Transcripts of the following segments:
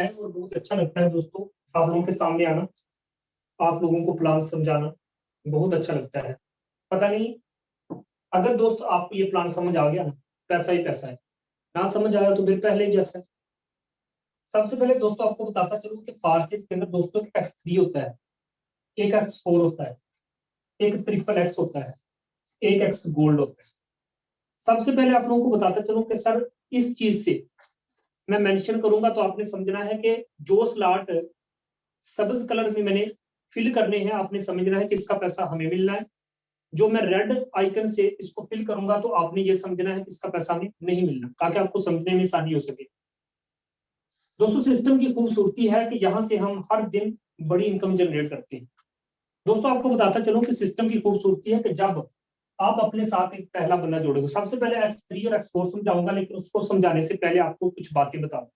है और बहुत अच्छा लगता है दोस्तों आप लोगों के सामने आना, आप लोगों को प्लान समझाना बहुत अच्छा लगता है। पता नहीं, अगर दोस्त आपको ये प्लान समझ आ गया ना, पैसा ही पैसा है, ना समझ आया तो फिर पहले ही जैसा है। सबसे पहले दोस्तों आपको बताता चलूं कि फारसी के अंदर दोस्तों x3 होता है, एक x4 होता है, एक ट्रिपल एक्स होता है, एक एक्स गोल्ड होता है। सबसे पहले आप लोगों को बताता चलूं कि सर इस चीज से मैं मेंशन करूंगा तो आपने समझना है कि जो स्लॉट सब्ज कलर में मैंने फिल करने हैं, आपने समझना है कि इसका पैसा हमें मिलना है। जो मैं रेड आइकन से इसको फिल करूंगा तो आपने ये समझना है कि इसका पैसा हमें नहीं मिलना, ताकि आपको समझने में आसानी हो सके। दोस्तों सिस्टम की खूबसूरती है कि यहाँ से हम हर दिन बड़ी इनकम जनरेट करते हैं। दोस्तों आपको बताता चलूं कि सिस्टम की खूबसूरती है कि जब आप अपने साथ एक पहला बंदा जोड़ोगे, सबसे पहले x3 और x4 समझाऊंगा, लेकिन उसको समझाने से पहले आपको कुछ बातें बता दूं।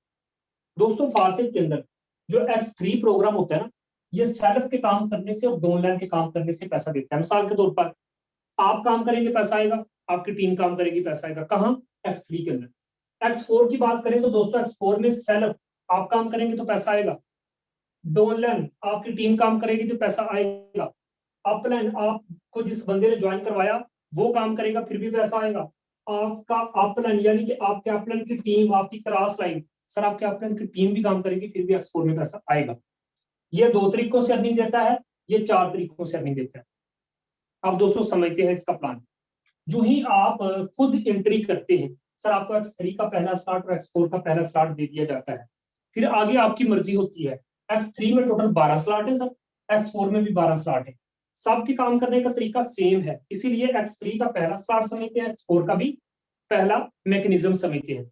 दोस्तों फारसी के अंदर जो x3 प्रोग्राम होता है ना, ये सेल्फ के काम करने से और डाउनलाइन के काम करने से पैसा देता है। मिसाल के तौर पर आप काम करेंगे पैसा आएगा, आपकी टीम काम करेगी पैसा आएगा। कहाँ? x3 के अंदर। x4 की बात करें तो दोस्तों x4 में सेल्फ आप काम करेंगे तो पैसा आएगा, डाउनलाइन आपकी टीम काम करेगी तो पैसा आएगा, अपलाइन आपको जिस बंदे ने ज्वाइन करवाया वो काम करेगा फिर भी पैसा आएगा, आपका अपलाइन यानी कि आपके अपलाइन की टीम, आपकी क्रॉस लाइन, सर आपके अपलाइन की टीम भी काम करेगी फिर भी एक्सपोर्ट में पैसा आएगा। ये 2 तरीकों से अर्निंग देता है, ये 4 तरीकों से अर्निंग देता है। आप दोस्तों समझते हैं इसका प्लान। जो ही आप खुद एंट्री करते हैं, सर आपको x3 का पहला स्लॉट और x4 का पहला स्लॉट दे दिया जाता है, फिर आगे आपकी मर्जी होती है। x3 में टोटल 12 स्लॉट है सर, x4 में भी 12 स्लॉट है, सबके काम करने का तरीका सेम है, इसीलिए x3 का पहला स्लॉट समझते हैं, x4 का भी पहला मैकेनिज्म समझते हैं।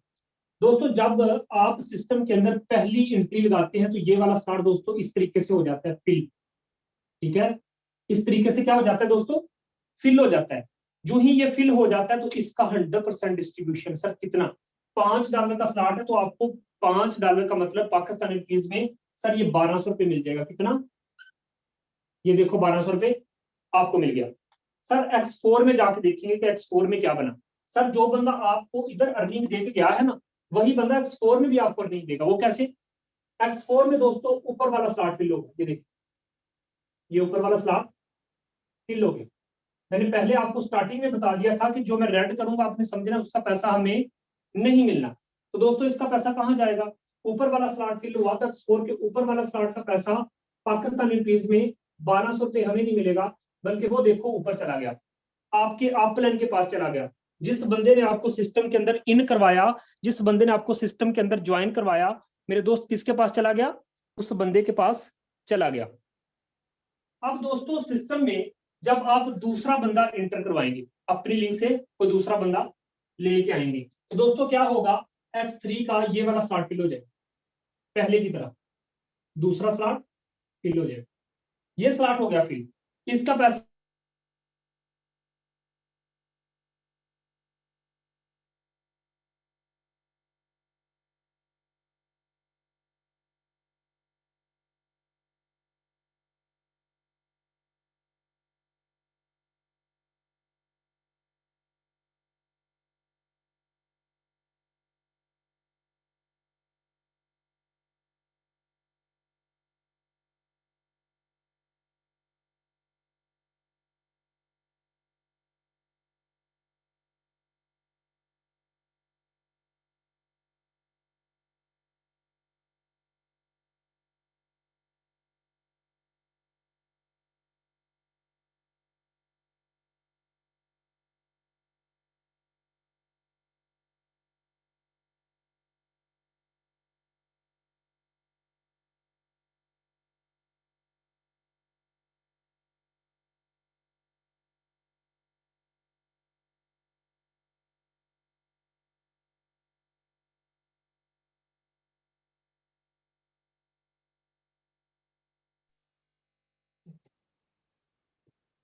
दोस्तों जब आप सिस्टम के अंदर पहली एंट्री लगाते हैं तो ये वाला स्लॉट दोस्तों इस तरीके से हो जाता है फिल। ठीक है, इस तरीके से क्या हो जाता है दोस्तों, फिल हो जाता है। जो ही ये फिल हो जाता है तो इसका 100% डिस्ट्रीब्यूशन, सर कितना, $5 का स्लॉट है तो आपको $5 का मतलब पाकिस्तानी रुपीज में सर ये 1200 रुपये मिल जाएगा। कितना? ये देखो 1200 रुपये आपको मिल गया। सर x4 में जाके देखेंगे कि x4 में क्या बना। सर जो बंदा आपको इधर अर्निंग दे के गया है ना, वही बंदा x4 में भी आपको अर्निंग देगा। वो कैसे? x4 में दोस्तों ऊपर वाला स्लॉट फिल होगा, ये देखिए ये ऊपर वाला स्लॉट फिल हो गया। मैंने पहले आपको स्टार्टिंग में बता दिया था कि जो मैं रेड करूंगा आपने समझना उसका पैसा हमें नहीं मिलना। तो दोस्तों इसका पैसा कहाँ जाएगा? ऊपर वाला स्लॉट फिल हुआ था, स्कोर के ऊपर वाला स्लॉट का पैसा पाकिस्तानी रुपीज में 1200 रुपये हमें नहीं मिलेगा, बल्कि वो देखो ऊपर चला गया, आपके अपलाइन के पास चला गया। जिस बंदे ने आपको सिस्टम के अंदर इन करवाया, जिस बंदे ने आपको सिस्टम के अंदर ज्वाइन करवाया, मेरे दोस्त किसके पास चला गया? उस बंदे के पास चला गया। अब दोस्तों सिस्टम में जब आप दूसरा बंदा एंटर करवाएंगे, अपनी लिंक से कोई दूसरा बंदा लेके आएंगे, तो दोस्तों क्या होगा, x3 का ये वाला स्लॉट फिल हो जाएगा पहले की तरह, दूसरा स्लॉट फिल हो जाएगा, ये स्लॉट हो गया फिल, इसका पैसा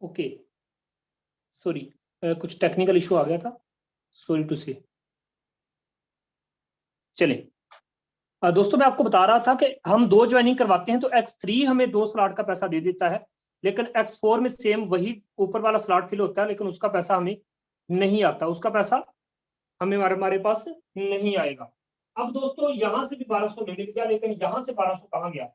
ओके, सॉरी कुछ टेक्निकल इशू आ गया था, सॉरी टू से। चले दोस्तों मैं आपको बता रहा था कि हम 2 ज्वाइनिंग करवाते हैं तो x3 हमें 2 स्लॉट का पैसा दे देता है, लेकिन x4 में सेम वही ऊपर वाला स्लॉट फिल होता है, लेकिन उसका पैसा हमें नहीं आता, उसका पैसा हमें हमारे पास नहीं आएगा। अब दोस्तों यहाँ से भी 1200 मिल गया, लेकिन यहाँ से 1200 कहाँ गया,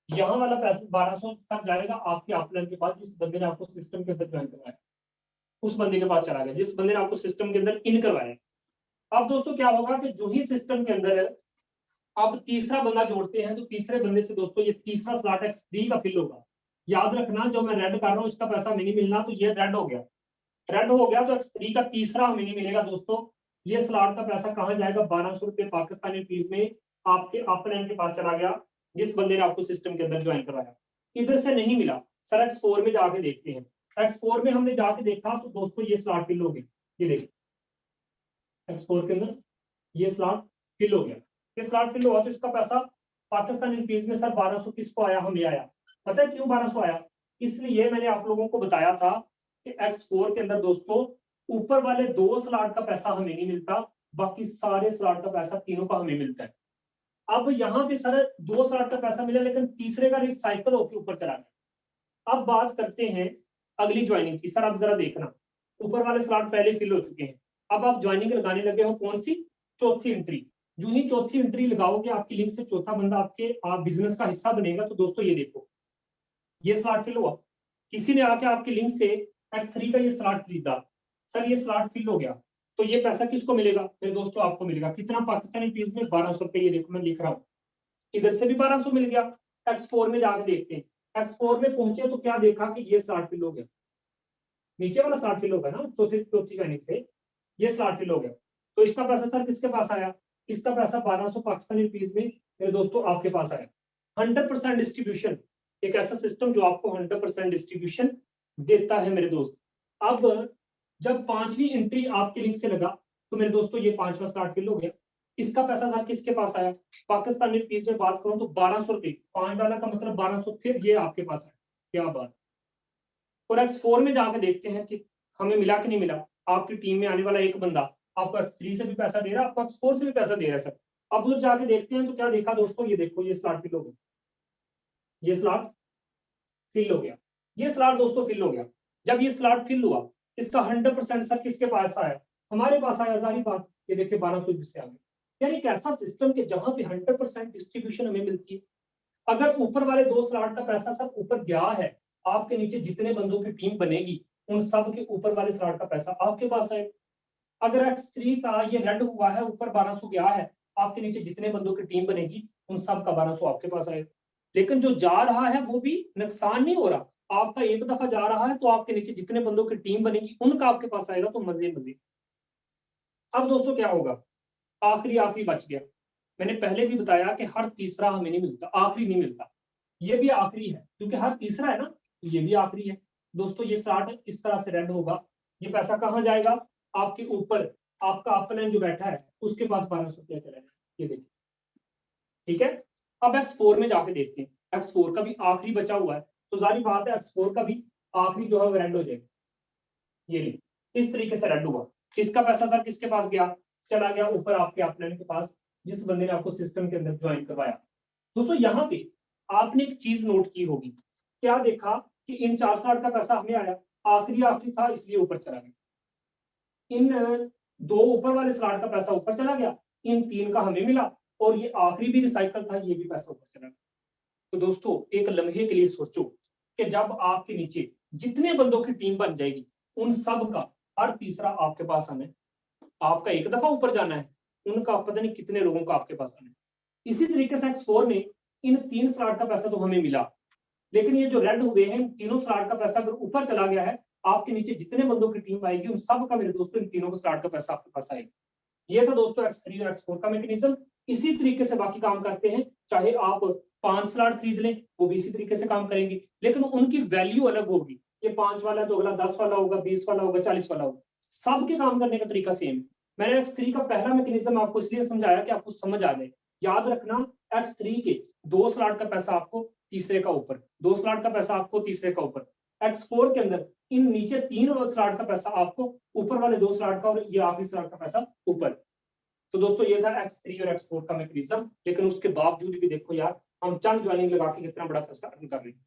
यहाँ वाला पैसा 1200 तक जाएगा आपके अपलाइन के पास, जिस बंदे ने आपको सिस्टम के अंदर ज्वाइन करवाया, उस बंदे के पास चला गया जिस बंदे ने आपको सिस्टम के अंदर इन करवाया। अब दोस्तों क्या होगा कि जो ही सिस्टम के अंदर अब तीसरा बंदा जोड़ते हैं, तो तीसरे बंदे से दोस्तों ये तीसरा स्लॉट X3 का फिल होगा। याद रखना, जो मैं रेड कर रहा हूँ इसका पैसा नहीं मिलना, तो ये रेड हो गया, रेड हो गया, तो X3 का तीसरा हमें नहीं मिलेगा दोस्तों। ये स्लॉट का पैसा कहाँ जाएगा, 1200 रुपये पाकिस्तानी रुपीज में आपके अपलाइन के पास चला गया, जिस बंदे ने आपको सिस्टम के अंदर ज्वाइन करवाया। इधर से नहीं मिला सर, X4 में जाके देखते हैं। X4 में हमने जाके देखा तो दोस्तों ये स्लॉट फिल हो गया, ये देखिए X4 के अंदर ये स्लॉट फिल हो गया। ये स्लॉट फिल हुआ तो इसका पैसा पाकिस्तानी रुपीज में सर 1200 किसको आया, हमें आया। पता है क्यों 1200 आया, इसलिए मैंने आप लोगों को बताया था कि X4 के अंदर दोस्तों ऊपर वाले 2 स्लॉट का पैसा हमें नहीं मिलता, बाकी सारे स्लॉट का पैसा तीनों का हमें मिलता है। अब यहाँ पे सर 2 स्लॉट का पैसा मिला, लेकिन तीसरे का रिसाइकल होकर ऊपर चला गया। अब बात करते हैं अगली ज्वाइनिंग की। सर आप जरा देखना, ऊपर वाले स्लॉट पहले फिल हो चुके हैं, अब आप ज्वाइनिंग लगाने लगे हो कौन सी, चौथी एंट्री। जो ही चौथी एंट्री लगाओगे आपकी लिंक से चौथा बंदा आपके बिजनेस का हिस्सा बनेगा। तो दोस्तों ये देखो, ये स्लॉट फिल हुआ, किसी ने आके आपकी लिंक से X3 का ये स्लॉट खरीदा, सर ये स्लॉट फिल हो गया, तो ये पैसा किसको मिलेगा, मेरे दोस्तों आपको मिलेगा। कितना पाकिस्तानी रुपीज में, 1200 रुपये। ये देखो मैं लिख रहा हूँ, इधर से भी 1200 मिल गया। X4 में जाके देखते हैं, X4 में पहुंचे तो क्या देखा कि ये स्लॉट फिल हो गया, नीचे वाला स्लॉट फिल होगा ना, चौथी ज्वाइनिंग से ये स्लॉट फिल हो गया। तो इसका पैसा सर किसके पास आया, इसका पैसा 1200 पाकिस्तानी रुपीज में मेरे दोस्तों आपके पास आया। 100% डिस्ट्रीब्यूशन, एक ऐसा सिस्टम जो आपको 100% डिस्ट्रीब्यूशन देता है मेरे दोस्त। अब जब पांचवी एंट्री आपकी लिंक से लगा तो मेरे दोस्तों ये पांचवा स्लॉट फिल हो गया। इसका पैसा सर किसके पास आया, पाकिस्तानी रुपीज में बात करूं तो 1200 रुपये, $5 का मतलब 1200, फिर ये आपके पास आया। क्या बात। और X4 में जाकर देखते हैं कि हमें मिला कि नहीं मिला। आपकी टीम में आने वाला एक बंदा आपको X3 से भी पैसा दे रहा है, आपको X4 से भी पैसा दे रहा है सर। अब उधर जाके देखते हैं तो क्या देखा दोस्तों, ये देखो ये स्लॉट फिल हो गया, ये स्लॉट फिल हो गया, ये स्लॉट दोस्तों फिल हो गया। जब ये स्लॉट फिल हुआ, इसका 100% सर किसके पास आया, हमारे पास आया, जाहिर बात। ये देखिए 1200 से आ गया। यार एक ऐसा सिस्टम के जहां पे 100% डिस्ट्रीब्यूशन हमें मिलती है। अगर ऊपर वाले 2 स्लॉट का पैसा सर ऊपर गया है, आपके नीचे जितने बंदों की टीम बनेगी उन सब के ऊपर वाले स्लॉट का पैसा आपके पास है। अगर X3 का ये रेड हुआ है, ऊपर 1200 गया है, आपके नीचे जितने बंदों की टीम बनेगी उन सब का 1200 आपके पास आएगा। लेकिन जो जा रहा है वो भी नुकसान नहीं हो रहा, आपका एक दफा जा रहा है तो आपके नीचे जितने बंदों की टीम बनेगी उनका आपके पास आएगा, तो मजे मजे। अब दोस्तों क्या होगा, आखिरी बच गया। मैंने पहले भी बताया कि हर तीसरा हमें नहीं मिलता, आखिरी नहीं मिलता, ये भी आखिरी है क्योंकि हर तीसरा है ना, तो ये भी आखिरी है। दोस्तों ये 60 इस तरह से रेड होगा, ये पैसा कहाँ जाएगा, आपके ऊपर आपका अपलाइन जो बैठा है उसके पास 1200 रुपया चला जाएगा। ये देखिए, ठीक है। अब X4 में जाके देखते हैं, X4 का भी आखिरी बचा हुआ है, तो जारी बात है X4 का भी आखिरी जो है वो रेड हो जाएगा। ये नहीं, इस तरीके से रेड हुआ, इसका पैसा सर किसके पास गया, चला गया ऊपर आपके अपलाइन के पास, जिस बंदे ने आपको सिस्टम के अंदर ज्वाइन करवाया। दोस्तों यहाँ पे आपने एक चीज नोट की होगी, क्या देखा कि इन 4 स्लॉट का पैसा हमें आया, आखिरी था इसलिए ऊपर चला गया। इन 2 ऊपर वाले स्लॉट का पैसा ऊपर चला गया, इन 3 का हमें मिला, और ये आखिरी भी रिसाइकल था, ये भी पैसा ऊपर चला गया। तो दोस्तों एक लम्हे के लिए सोचो कि जब आपके नीचे जितने बंदों की टीम बन जाएगी उन सब का हर तीसरा आपके पास आना है, आपका एक दफा ऊपर जाना है, उनका पता नहीं कितने लोगों का आपके पास आना है। इसी तरीके से X4 में इन 3 स्लॉट का पैसा तो हमें मिला, लेकिन ये जो रेड हुए हैं तीनों स्लॉट का पैसा अगर ऊपर चला गया है, आपके नीचे जितने बंदों की टीम आएगी उन सब का मेरे दोस्तों इन तीनों के स्लॉट का पैसा आपके पास आएगा। ये था दोस्तों X3 और X4 का मैकेनिज्म। इसी तरीके से बाकी काम करते हैं, चाहे आप 5 स्लॉट खरीद लें वो भी इसी तरीके से काम करेंगे, लेकिन उनकी वैल्यू अलग होगी। ये 5 वाला तो अगला 10 वाला होगा, 20 वाला होगा, 40 वाला होगा, सबके काम करने का तरीका सेम है। मैंने X3 का पहला मैकेनिज्म आपको इसलिए समझाया कि आपको समझ आ जाए। याद रखना, X3 के 2 स्लॉट का पैसा आपको तीसरे का ऊपर, 2 स्लॉट का पैसा आपको तीसरे का ऊपर। X4 के अंदर इन नीचे 3 स्लॉट का पैसा आपको ऊपर वाले 2 स्लॉट का, और ये आखिरी स्लॉट का पैसा ऊपर। तो दोस्तों ये था X3 और X4 का मैकेनिज्म। लेकिन उसके बावजूद भी देखो यार, हम चंद ज्वाइनिंग लगा के कितना बड़ा पैसा अर्न कर रहे हैं।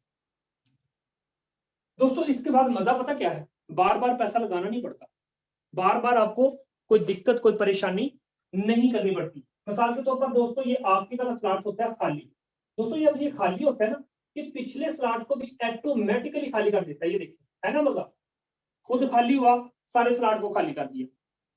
दोस्तों इसके बाद मजा पता क्या है, बार बार पैसा लगाना नहीं पड़ता, बार बार आपको कोई दिक्कत कोई परेशानी नहीं करनी पड़ती। मिसाल के तौर पर दोस्तों ये आखिरी वाला स्लॉट होता है खाली। दोस्तों जब ये खाली होता है ना, कि पिछले स्लॉट को भी ऑटोमेटिकली खाली कर देता है। ये देखिए, है ना मजा, खुद खाली हुआ, सारे स्लॉट को खाली कर दिया।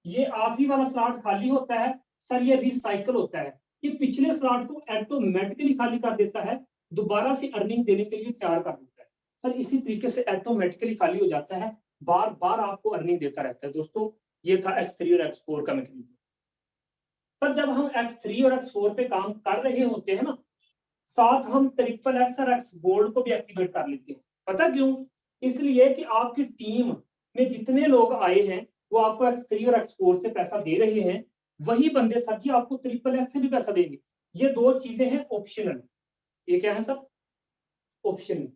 ये आखिरी वाला स्लॉट खाली होता है सर, ये रिसाइकल होता है कि पिछले स्लॉट को ऑटोमेटिकली खाली कर देता है, दोबारा से अर्निंग देने के लिए तैयार कर देता है। सर इसी तरीके से ऑटोमेटिकली खाली हो जाता है, बार बार आपको अर्निंग देता रहता है। दोस्तों ये था X3 और X4 का मैकेनिज्म। सर जब हम X3 और X4 पे काम कर रहे होते हैं ना, साथ हम XXX और X गोल्ड को भी एक्टिवेट कर लेते हैं। पता क्यों? इसलिए कि आपकी टीम में जितने लोग आए हैं वो आपको X3 और X4 से पैसा दे रहे हैं, वही बंदे सर जी आपको XXX से भी पैसा देंगे। ये दो चीजें हैं ऑप्शनल। ये क्या है सर? ऑप्शनल।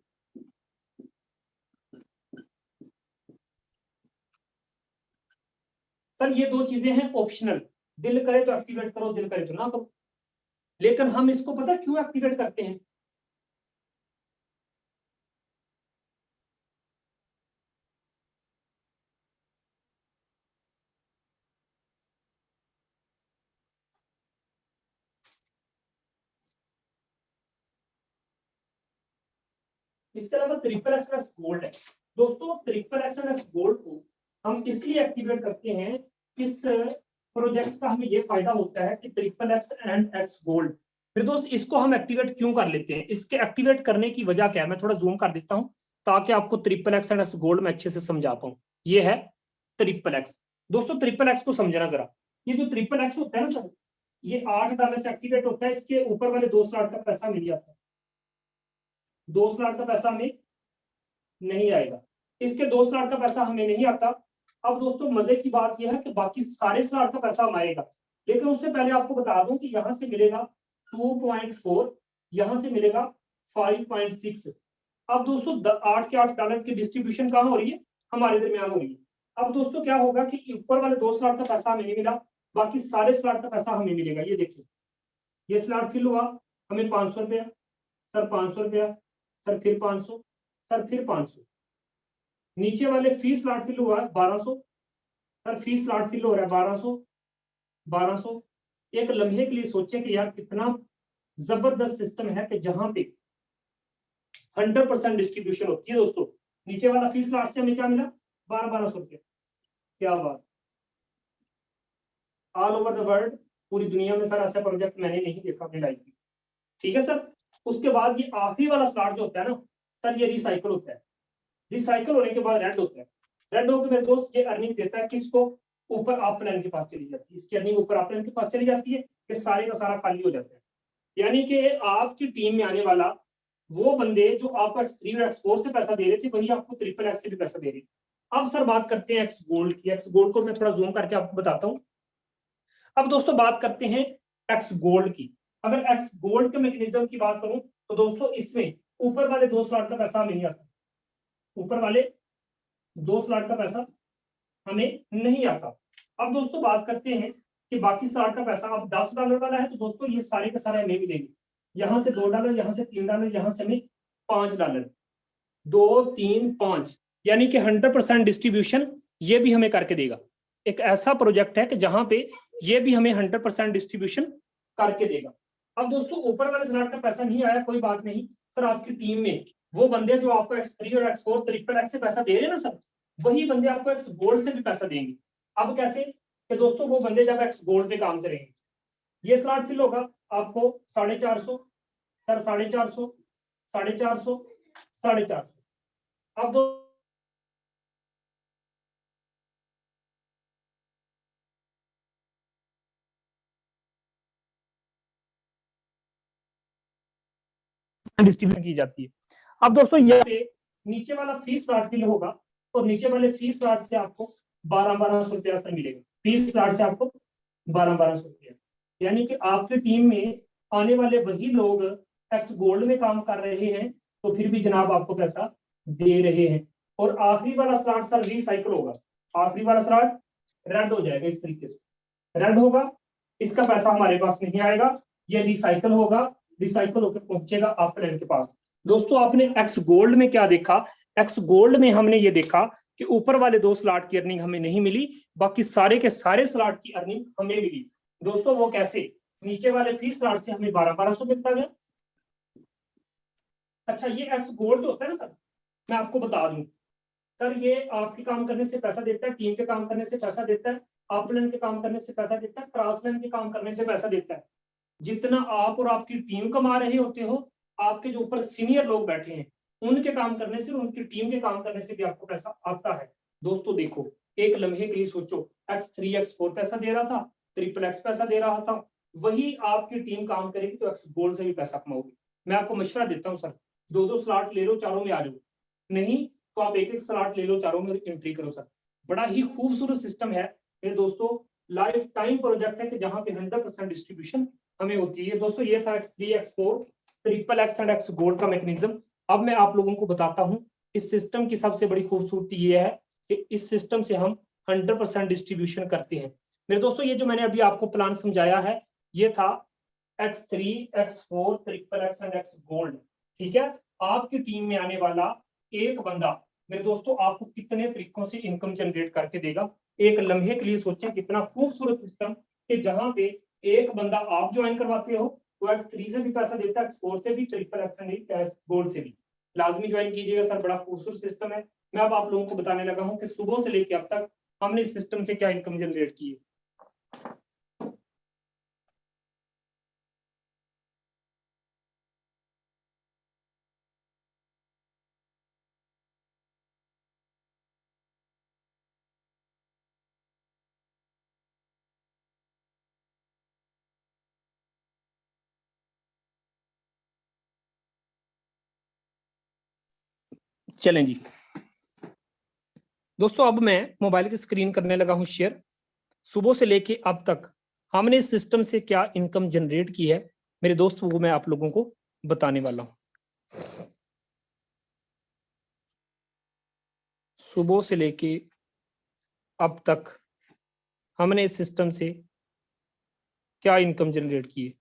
सर ये दो चीजें हैं ऑप्शनल, दिल करे तो एक्टिवेट करो, दिल करे तो ना करो। लेकिन हम इसको पता क्यों एक्टिवेट करते हैं? इसके अलावा XXX गोल्ड है दोस्तों। XXX गोल्ड को हम इसलिए एक्टिवेट करते हैं, इस प्रोजेक्ट का हमें ये फायदा होता है कि XXX एंड X गोल्ड। फिर दोस्त इसको हम एक्टिवेट क्यों कर लेते हैं, इसके एक्टिवेट करने की वजह क्या है, मैं थोड़ा जूम कर देता हूं ताकि आपको XXX एंड X गोल्ड में अच्छे से समझा पाऊं। ये है XXX। दोस्तों XXX को समझना जरा। ये जो XXX होता है ना सर, ये $8 से एक्टिवेट होता है। इसके ऊपर वाले 2 स्लॉट का पैसा मिल जाता है, 2 स्लॉट का पैसा हमें नहीं आएगा। इसके 2 स्लॉट का पैसा हमें नहीं आता। अब दोस्तों मजे की बात यह है कि बाकी सारे स्लॉट का पैसा हम आएगा, लेकिन उससे पहले आपको बता दूं कि यहां से मिलेगा 2.4, यहां से मिलेगा 5.6। अब दोस्तों 8 के $8 की डिस्ट्रीब्यूशन कहां हो रही है? हमारे दरमियान हो रही है। अब दोस्तों क्या होगा कि ऊपर वाले 2 स्लॉट का पैसा हमें नहीं मिला, बाकी सारे स्लॉट का पैसा हमें मिलेगा। ये देखिए, ये स्लॉट फिल हुआ, हमें 500 रुपया, सर 500 रुपया, सर फिर 500, सर फिर 500। नीचे वाले फी स्लॉट फिल हुआ है 1200, सर फी स्लॉट फिल हो रहा है 1200, 1200। एक लम्हे के लिए सोचे कि यार कितना जबरदस्त सिस्टम है कि जहां पे 100% डिस्ट्रीब्यूशन होती है। दोस्तों नीचे वाला फी स्लॉट से हमें क्या मिला? 1200 रुपये। क्या बात, ऑल ओवर द वर्ल्ड, पूरी दुनिया में सर ऐसा प्रोजेक्ट मैंने नहीं देखा अपनी लाइफ में। ठीक है सर। उसके बाद ये आखिरी वाला स्लॉट जो होता है ना सर, ये रिसाइकल होता है। रिसाइकल होने के बाद रेड होता है। रेड होकर मेरे दोस्त ये अर्निंग देता है किसको? ऊपर आप प्लान के पास चली जाती है। इसकी अर्निंग ऊपर आप प्लान के पास चली जाती है, कि सारे का सारा खाली हो जाता है। यानी कि आपकी टीम में आने वाला वो बंदे जो आपको X3 और X4 से पैसा दे रहे थे, वही आपको XXX से भी पैसा दे रहे हैं। अब सर बात करते हैं X गोल्ड की। X गोल्ड को मैं थोड़ा जूम करके आपको बताता हूँ। अब दोस्तों बात करते हैं X गोल्ड की। अगर X गोल्ड के मैकेनिज्म की बात करूं तो दोस्तों इसमें ऊपर वाले 2 स्लॉट का पैसा हमें नहीं आता, ऊपर वाले 2 स्लॉट का पैसा हमें नहीं आता। अब दोस्तों बात करते हैं कि बाकी स्लॉट का पैसा अब $10 वाला है, तो दोस्तों ये सारे का सारा हमें मिलेंगे। यहां से $2, यहां से $3, यहां से हमें $5, 2, 3, 5, यानी कि 100% डिस्ट्रीब्यूशन ये भी हमें करके देगा। एक ऐसा प्रोजेक्ट है कि जहां पे ये भी हमें 100% डिस्ट्रीब्यूशन करके देगा। अब दोस्तों ऊपर वाले स्लॉट का पैसा नहीं आया, कोई बात नहीं सर। आपकी टीम में वो बंदे जो आपको X3 और X4 XXX से पैसा दे रहे हैं ना सर, वही बंदे आपको X गोल्ड से भी पैसा देंगे। अब कैसे? कि दोस्तों वो बंदे जब X गोल्ड पे काम करेंगे, ये स्लॉट फिल होगा आपको 450, सर 450, 450, 450। अब दो डिस्ट्रीब्यूशन की जाती है। अब दोस्तों यहाँ पे नीचे वाला फी स्लॉट फिल होगा, और नीचे वाले फी स्लॉट से आपको 1200 रुपया सर मिलेगा। फी स्लॉट से आपको 1200 रुपया, यानी कि आपकी टीम में आने वाले वही लोग X गोल्ड में काम कर रहे हैं, तो फिर भी जनाब आपको पैसा दे रहे हैं। और आखिरी वाला स्लॉट सर रिसाइकल होगा। आखिरी वाला स्लॉट रेड हो जाएगा, इस तरीके से रेड होगा, इसका पैसा हमारे पास नहीं आएगा, ये रिसाइकल होगा, रिसाइकल होकर पहुंचेगा आप प्लान के पास। दोस्तों आपने X गोल्ड में क्या देखा? X गोल्ड में हमने ये देखा कि ऊपर वाले 2 स्लॉट की अर्निंग हमें नहीं मिली, बाकी सारे के सारे स्लॉट की अर्निंग हमें मिली। दोस्तों वो कैसे? नीचे वाले फ्री स्लॉट से हमें 1200 मिलता गया। अच्छा, ये एक्स गोल्ड होता है ना सर, मैं आपको बता दूं सर, ये आपके काम करने से पैसा देता है, टीम के काम करने से पैसा देता है, अपलाइन के काम करने से पैसा देता है, क्रॉसलाइन के काम करने से पैसा देता है। जितना आप और आपकी टीम कमा रहे होते हो, आपके जो ऊपर सीनियर लोग बैठे हैं उनके काम करने से, उनकी टीम के काम करने से भी आपको पैसा आता है। दोस्तों देखो, एक लम्हे के लिए सोचो, x3 x4 पैसा दे रहा था, ट्रिपल एक्स पैसा दे रहा था, वही आपकी टीम काम करेगी तो एक्स गोल्ड से भी पैसा कमाओगे। मैं आपको मशवरा देता हूँ सर, 2-2 स्लॉट ले लो, चारों में आ जाओ, नहीं तो आप एक एक स्लॉट ले लो, चारों में एंट्री करो सर। बड़ा ही खूबसूरत सिस्टम है मेरे दोस्तों, लाइफ टाइम प्रोजेक्ट है कि जहां पे 100% डिस्ट्रीब्यूशन हमें होती है। दोस्तों ये था x3 x4 triple x and x gold का मैकेनिज्म। अब मैं आप लोगों को बताता हूं इस सिस्टम की सबसे बड़ी खूबसूरती ये है कि इस सिस्टम से हम 100% डिस्ट्रीब्यूशन करते हैं। मेरे दोस्तों ये जो मैंने अभी आपको प्लान समझाया है, ये था x3 x4 triple x and x gold, ठीक है। आपकी टीम में आने वाला एक बंदा मेरे दोस्तों आपको कितने तरीकों से इनकम जनरेट करके देगा, एक लम्हे के लिए सोचें कितना खूबसूरत सिस्टम कि जहां पे एक बंदा आप ज्वाइन करवाते हो तो x3 से भी पैसा देता है, x4 से भी, ट्रिपल एक्स एंड गोल्ड से भी। लाजमी ज्वाइन कीजिएगा सर, बड़ा खूबसूरत सिस्टम है। मैं अब आप लोगों को बताने लगा हूं कि सुबह से लेकर अब तक हमने इस सिस्टम से क्या इनकम जनरेट की है। चलें जी दोस्तों, अब मैं मोबाइल की स्क्रीन करने लगा हूं शेयर। सुबह से लेके अब तक हमने इस सिस्टम से क्या इनकम जनरेट की है मेरे दोस्त, वो मैं आप लोगों को बताने वाला हूं। सुबह से लेके अब तक हमने इस सिस्टम से क्या इनकम जनरेट की है।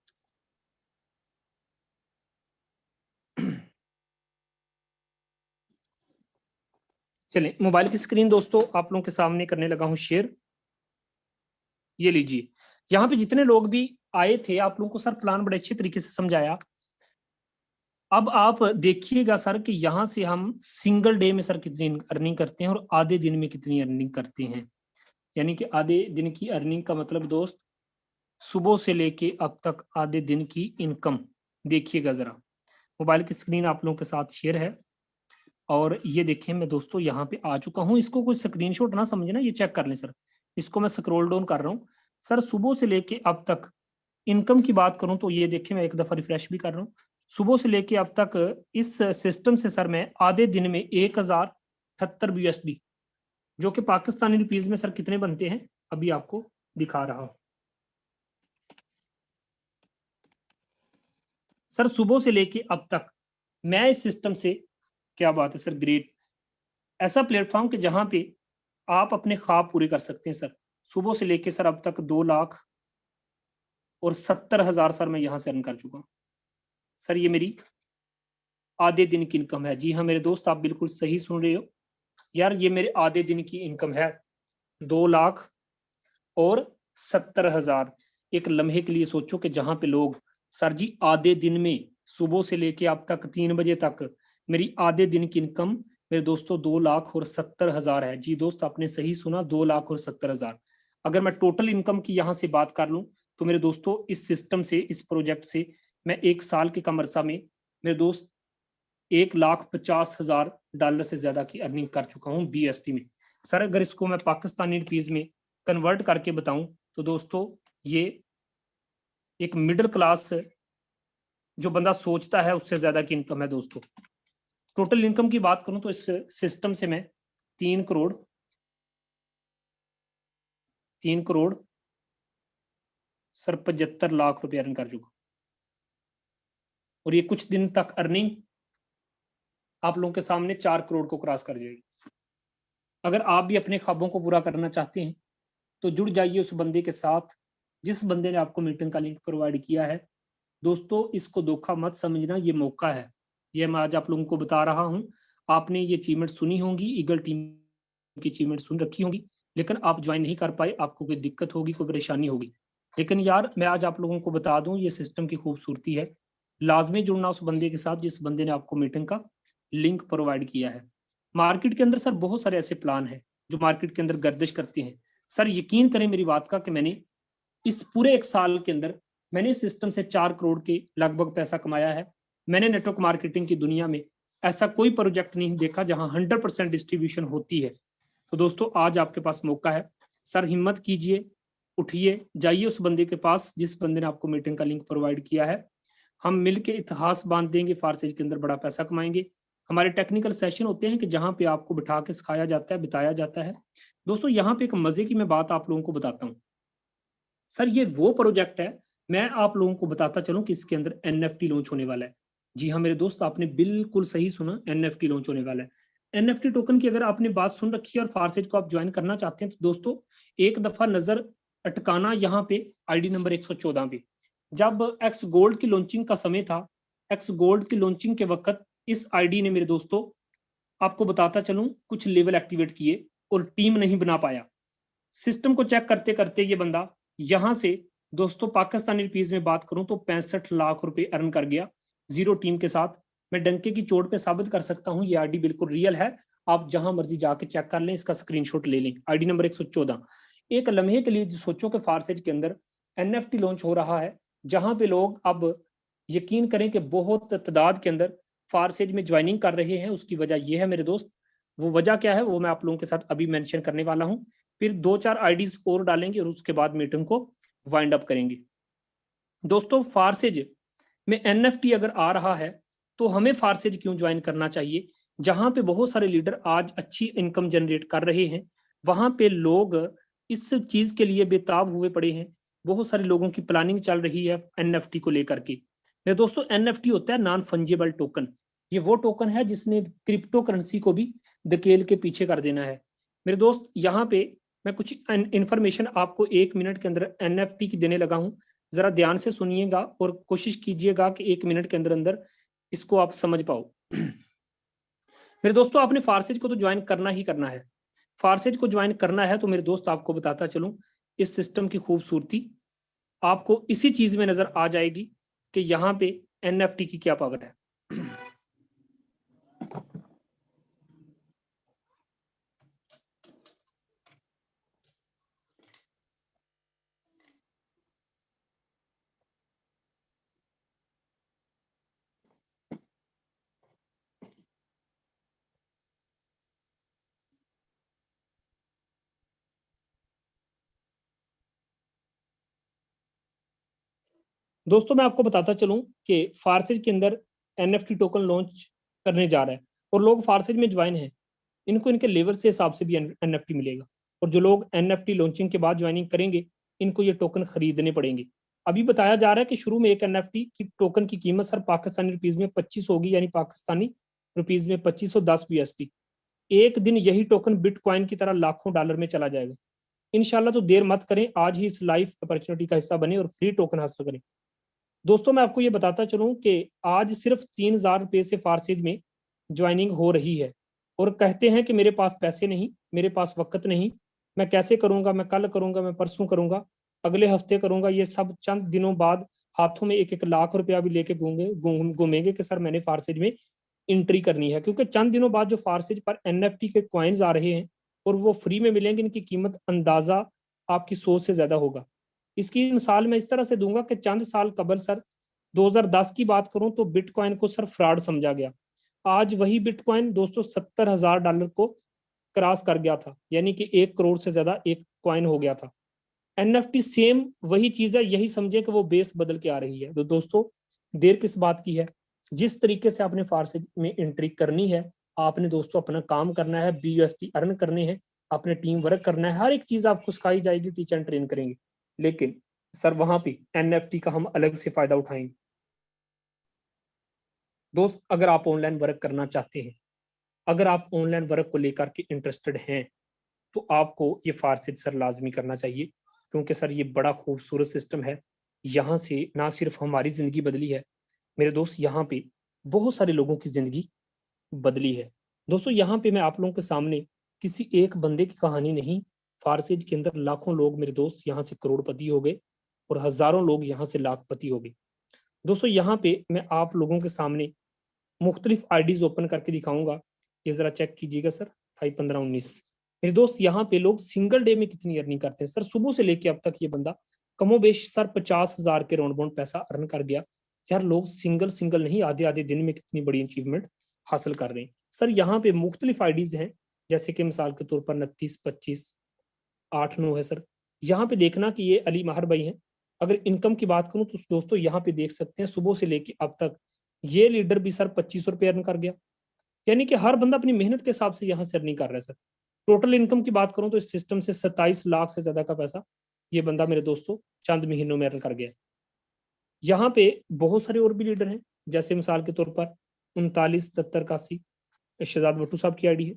चलिए मोबाइल की स्क्रीन दोस्तों आप लोगों के सामने करने लगा हूं शेयर। ये लीजिए, यहाँ पे जितने लोग भी आए थे आप लोगों को सर प्लान बड़े अच्छे तरीके से समझाया। अब आप देखिएगा सर कि यहाँ से हम सिंगल डे में सर कितनी अर्निंग करते हैं और आधे दिन में कितनी अर्निंग करते हैं। यानी कि आधे दिन की अर्निंग का मतलब दोस्त सुबह से लेके अब तक आधे दिन की इनकम। देखिएगा जरा, मोबाइल की स्क्रीन आप लोगों के साथ शेयर है और ये देखिए मैं दोस्तों यहाँ पे आ चुका हूँ। इसको कोई स्क्रीनशॉट ना समझना, ये चेक कर लें सर। इसको मैं स्क्रॉल डाउन कर रहा हूँ सर। सुबह से लेके अब तक इनकम की बात करूं तो ये देखिए मैं एक दफा रिफ्रेश भी कर रहा हूँ। सुबह से लेके अब तक इस सिस्टम से सर मैं आधे दिन में 1078 USD, जो कि पाकिस्तानी रुपीज में सर कितने बनते हैं अभी आपको दिखा रहा हूं। सर सुबह से लेके अब तक मैं इस सिस्टम से, क्या बात है सर, ग्रेट। ऐसा प्लेटफॉर्म कि जहां पे आप अपने ख्वाब पूरे कर सकते हैं सर। सुबह से लेके सर अब तक 2,70,000 सर मैं यहां से अर्न कर चुका हूं सर। ये मेरी आधे दिन की इनकम है। जी हाँ मेरे दोस्त, आप बिल्कुल सही सुन रहे हो यार, ये मेरे आधे दिन की इनकम है, 2,70,000। एक लम्हे के लिए सोचो कि जहां पे लोग सर जी आधे दिन में सुबह से लेके अब तक 3 बजे तक मेरी आधे दिन की इनकम मेरे दोस्तों 2,70,000 है। जी दोस्त आपने सही सुना, 2,70,000। अगर मैं टोटल इनकम की यहाँ से बात कर लूँ तो मेरे दोस्तों इस सिस्टम से, इस प्रोजेक्ट से मैं एक साल के कम अरसा में मेरे दोस्त $1,50,000 से ज्यादा की अर्निंग कर चुका हूँ BST में। सर अगर इसको मैं पाकिस्तानी रुपीज में कन्वर्ट करके बताऊं तो दोस्तों ये एक मिडिल क्लास जो बंदा सोचता है उससे ज्यादा की इनकम है दोस्तों। टोटल इनकम की बात करूं तो इस सिस्टम से मैं 3 करोड़ सर 75 लाख रुपए अर्न कर चुका। और ये कुछ दिन तक अर्निंग आप लोगों के सामने 4 करोड़ को क्रॉस कर जाएगी। अगर आप भी अपने ख्वाबों को पूरा करना चाहते हैं तो जुड़ जाइए उस बंदे के साथ जिस बंदे ने आपको मीटिंग का लिंक प्रोवाइड किया है। दोस्तों इसको धोखा मत समझना, ये मौका है। ये मैं आज आप लोगों को बता रहा हूं। आपने ये अचीवमेंट सुनी होंगी, ईगल टीम की अचीवमेंट सुन रखी होंगी, लेकिन आप ज्वाइन नहीं कर पाए, आपको कोई दिक्कत होगी, कोई परेशानी होगी। लेकिन यार मैं आज आप लोगों को बता दूं, ये सिस्टम की खूबसूरती है। लाजमी जुड़ना उस बंदे के साथ जिस बंदे ने आपको मीटिंग का लिंक प्रोवाइड किया है। मार्केट के अंदर सर बहुत सारे ऐसे प्लान हैं जो मार्केट के अंदर गर्दिश करते हैं। सर यकीन करें मेरी बात का कि मैंने इस पूरे 1 साल के अंदर मैंने इस सिस्टम से 4 करोड़ के लगभग पैसा कमाया है। मैंने नेटवर्क मार्केटिंग की दुनिया में ऐसा कोई प्रोजेक्ट नहीं देखा जहां 100% डिस्ट्रीब्यूशन होती है। तो दोस्तों आज आपके पास मौका है। सर हिम्मत कीजिए, उठिए, जाइए उस बंदे के पास जिस बंदे ने आपको मीटिंग का लिंक प्रोवाइड किया है। हम मिलके इतिहास बांध देंगे, फारसेज के अंदर बड़ा पैसा कमाएंगे। हमारे टेक्निकल सेशन होते हैं कि जहां पे आपको बिठा के सिखाया जाता है, बिताया जाता है। दोस्तों यहाँ पे एक मजे की मैं बात आप लोगों को बताता हूँ। सर ये वो प्रोजेक्ट है, मैं आप लोगों को बताता चलूं कि इसके अंदर एनएफटी लॉन्च होने वाला है। जी हाँ मेरे दोस्त, आपने बिल्कुल सही सुना, एनएफटी लॉन्च होने वाला है। एनएफटी टोकन की अगर आपने बात सुन रखी है और फारसेज को आप ज्वाइन करना चाहते हैं तो दोस्तों एक दफा नजर अटकाना यहाँ पे आईडी नंबर 114 पे। जब एक्स गोल्ड की लॉन्चिंग का समय था, एक्स गोल्ड की लॉन्चिंग के वक्त इस आईडी ने मेरे दोस्तों, आपको बताता चलूं, कुछ लेवल एक्टिवेट किए और टीम नहीं बना पाया। सिस्टम को चेक करते करते ये बंदा यहां से दोस्तों पाकिस्तानी रुपीज में बात करूं तो 65 लाख रुपए अर्न कर गया जीरो टीम के साथ। मैं डंके की चोट पे साबित कर सकता हूं ये आईडी बिल्कुल रियल है। आप जहां मर्जी जाके चेक कर लें, इसका स्क्रीनशॉट ले लें। ID number 114। एक लम्हे के लिए सोचो कि फारसेज के अंदर एनएफटी लॉन्च हो रहा है, जहां पे लोग अब यकीन करें कि बहुत तादाद के अंदर फारसेज में ज्वाइनिंग कर रहे हैं। उसकी वजह यह है मेरे दोस्त, वो वजह क्या है वो मैं आप लोगों के साथ अभी मेंशन करने वाला हूं। फिर 2-4 आईडीज और डालेंगे और उसके बाद मीटिंग को वाइंड अप करेंगे। दोस्तों फारसेज में एनएफटी अगर आ रहा है तो हमें फारसेज क्यों ज्वाइन करना चाहिए? जहां पे बहुत सारे लीडर आज अच्छी इनकम जनरेट कर रहे हैं, वहां पे लोग इस चीज के लिए बेताब हुए पड़े हैं। बहुत सारे लोगों की प्लानिंग चल रही है एनएफटी को लेकर के। मेरे दोस्तों एनएफटी होता है नॉन फंजिबल टोकन। ये वो टोकन है जिसने क्रिप्टो करेंसी को भी धकेल के पीछे कर देना है। मेरे दोस्त यहाँ पे मैं कुछ इंफॉर्मेशन आपको 1 मिनट के अंदर एनएफटी की देने लगा हूँ। जरा ध्यान से सुनिएगा और कोशिश कीजिएगा कि 1 मिनट के अंदर अंदर इसको आप समझ पाओ। मेरे दोस्तों आपने फारसेज को तो ज्वाइन करना ही करना है। फारसेज को ज्वाइन करना है तो मेरे दोस्त आपको बताता चलूं, इस सिस्टम की खूबसूरती आपको इसी चीज में नजर आ जाएगी कि यहाँ पे एनएफटी की क्या पावर है। दोस्तों मैं आपको बताता चलूं कि फारसेज के अंदर एनएफटी टोकन लॉन्च करने जा रहा है और लोग फारसेज में ज्वाइन हैं, इनको इनके लेवल से हिसाब से भी एनएफटी मिलेगा। और जो लोग एनएफटी लॉन्चिंग के बाद ज्वाइनिंग करेंगे इनको ये टोकन खरीदने पड़ेंगे। अभी बताया जा रहा है कि शुरू में एक एनएफटी की टोकन की कीमत सर पाकिस्तानी रुपीज में 25 होगी, यानी पाकिस्तानी रुपीज में 2510 यूएसडी। एक दिन यही टोकन बिटकॉइन की तरह लाखों डॉलर में चला जाएगा इंशाल्लाह। तो देर मत करें, आज ही इस लाइफ अपॉर्चुनिटी का हिस्सा बने और फ्री टोकन हासिल करें। दोस्तों मैं आपको ये बताता चलूं कि आज सिर्फ 3000 रुपये से फारसेज में ज्वाइनिंग हो रही है। और कहते हैं कि मेरे पास पैसे नहीं, मेरे पास वक्त नहीं, मैं कैसे करूंगा, मैं कल करूंगा, मैं परसों करूंगा, अगले हफ्ते करूंगा। ये सब चंद दिनों बाद हाथों में 1-1 लाख रुपया भी लेके घूमेंगे कि सर मैंने फारसेज में एंट्री करनी है। क्योंकि चंद दिनों बाद जो फारसेज पर एनएफटी के कॉइन्स आ रहे हैं और वो फ्री में मिलेंगे, इनकी कीमत अंदाजा आपकी सोच से ज्यादा होगा। इसकी मिसाल मैं इस तरह से दूंगा कि चंद साल कबल सर 2010 की बात करूं तो बिटकॉइन को सर फ्रॉड समझा गया। आज वही बिटकॉइन दोस्तों $70,000 को क्रॉस कर गया था, यानी कि 1 करोड़ से ज्यादा एक कॉइन हो गया था। एनएफटी सेम वही चीज है, यही समझे कि वो बेस बदल के आ रही है। तो दोस्तों देर किस बात की है, जिस तरीके से आपने फारसी में एंट्री करनी है, आपने दोस्तों अपना काम करना है, बीयूएसटी अर्न करने हैं, अपने टीम वर्क करना है। हर एक चीज आपको सिखाई जाएगी, टीचर ट्रेन करेंगे। लेकिन सर वहां पे एनएफटी का हम अलग से फायदा उठाएंगे। दोस्त अगर आप ऑनलाइन वर्क करना चाहते हैं, अगर आप ऑनलाइन वर्क को लेकर के इंटरेस्टेड हैं, तो आपको ये फारसी सर लाजमी करना चाहिए। क्योंकि सर ये बड़ा खूबसूरत सिस्टम है। यहाँ से ना सिर्फ हमारी जिंदगी बदली है मेरे दोस्त, यहाँ पे बहुत सारे लोगों की जिंदगी बदली है। दोस्तों यहाँ पे मैं आप लोगों के सामने किसी एक बंदे की कहानी नहीं, फारसेज के अंदर लाखों लोग मेरे दोस्त यहाँ से करोड़पति हो गए और हजारों लोग यहाँ से लाखपति हो गए। दोस्तों यहाँ पे मैं आप लोगों के सामने मुख्तलिफ आईडीज ओपन करके दिखाऊंगा। ये जरा चेक कीजिएगा सर, 28, 15, 19। मेरे दोस्त यहाँ पे लोग सिंगल डे में कितनी अर्निंग करते हैं सर। सुबह से लेके अब तक ये बंदा कमोबेश सर 50,000 के राउंड बाउंड पैसा अर्न कर गया। यार लोग सिंगल सिंगल नहीं, आधे आधे दिन में कितनी बड़ी अचीवमेंट हासिल कर रहे हैं सर। यहाँ पे मुख्तलिफ आईडीज हैं, जैसे कि मिसाल के तौर पर 29, 25, 8, 9 है सर। यहाँ पे देखना कि ये अली माहर भाई हैं। अगर इनकम की बात करूं तो दोस्तों यहाँ पे देख सकते हैं सुबह से लेके अब तक ये लीडर भी सर 2500 रुपये अर्न कर गया। यानी कि हर बंदा अपनी मेहनत के हिसाब से यहाँ से अर्निंग कर रहा है सर। टोटल इनकम की बात करूं तो इस सिस्टम से 27 लाख से ज्यादा का पैसा ये बंदा मेरे दोस्तों चंद महीनों में अर्न कर गया। यहाँ पे बहुत सारे और भी लीडर हैं, जैसे मिसाल के तौर पर 39, 77, 81 शहजाद भट्टू साहब की आईडी है।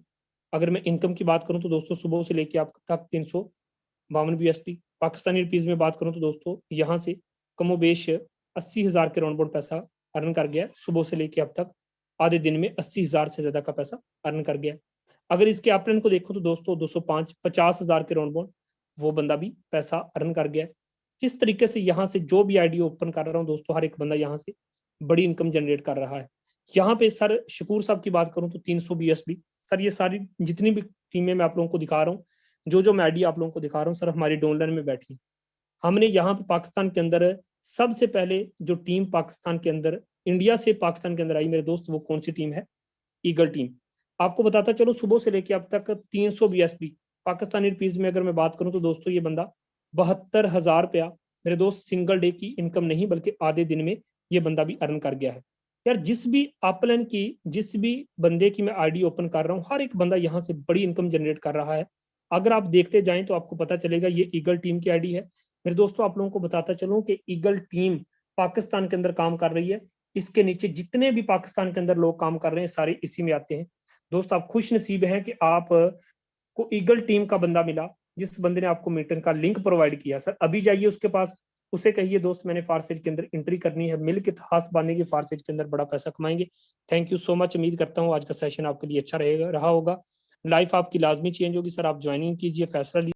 अगर मैं इनकम की बात करूं तो दोस्तों सुबह से लेके अब तक 352 BSD। पाकिस्तानी रुपीज में बात करूं तो दोस्तों यहाँ से कमोबेश 80,000 के राउंड बाउंड पैसा अर्न कर गया। सुबह से लेके अब तक आधे दिन में 80,000 से ज्यादा का पैसा अर्न कर गया। अगर इसके अपलाइन को देखो तो दोस्तों 205, 50,000 के राउंड बाउंड वो बंदा भी पैसा अर्न कर गया। किस तरीके से यहाँ से जो भी आईडी ओपन कर रहा हूँ दोस्तों, हर एक बंदा यहाँ से बड़ी इनकम जनरेट कर रहा है। यहाँ पे सर शकूर साहब की बात करूँ तो 300 BSD। सर ये सारी जितनी भी टीमें मैं आप लोगों को दिखा रहा हूँ, जो मैं आईडी आप लोगों को दिखा रहा हूँ सर, हमारी डोनलाइन में बैठी। हमने यहाँ पे पाकिस्तान के अंदर सबसे पहले जो टीम पाकिस्तान के अंदर, इंडिया से पाकिस्तान के अंदर आई मेरे दोस्त, वो कौन सी टीम है? Eagle team. आपको बताता चलो सुबह से लेके अब तक 300 BSD पाकिस्तानी रुपीज में अगर मैं बात करूं तो दोस्तों ये बंदा 72,000 रुपया मेरे दोस्त सिंगल डे की इनकम नहीं बल्कि आधे दिन में ये बंदा भी अर्न कर गया है। यार जिस भी अपलाइन की, जिस भी बंदे की मैं आईडी ओपन कर रहा हूँ, हर एक बंदा यहाँ से बड़ी इनकम जनरेट कर रहा है। अगर आप देखते जाएं तो आपको पता चलेगा ये ईगल टीम की आईडी है। मेरे दोस्तों आप लोगों को बताता चलूं कि ईगल टीम पाकिस्तान के अंदर काम कर रही है। इसके नीचे जितने भी पाकिस्तान के अंदर लोग काम कर रहे हैं सारे इसी में आते हैं। दोस्त आप खुश नसीब हैं कि आप को ईगल टीम का बंदा मिला, जिस बंदे ने आपको मीटिंग का लिंक प्रोवाइड किया। सर अभी जाइए उसके पास, उसे कहिए दोस्त मैंने फारसेज के अंदर एंट्री करनी है, मिल के इतिहास बांधने की, फारसेज के अंदर बड़ा पैसा कमाएंगे। Thank you so much. उम्मीद करता हूँ आज का सेशन आपके लिए अच्छा रहा होगा। लाइफ आपकी लाजमी चेंज होगी सर। आप ज्वाइनिंग कीजिए, फैसला लीजिए।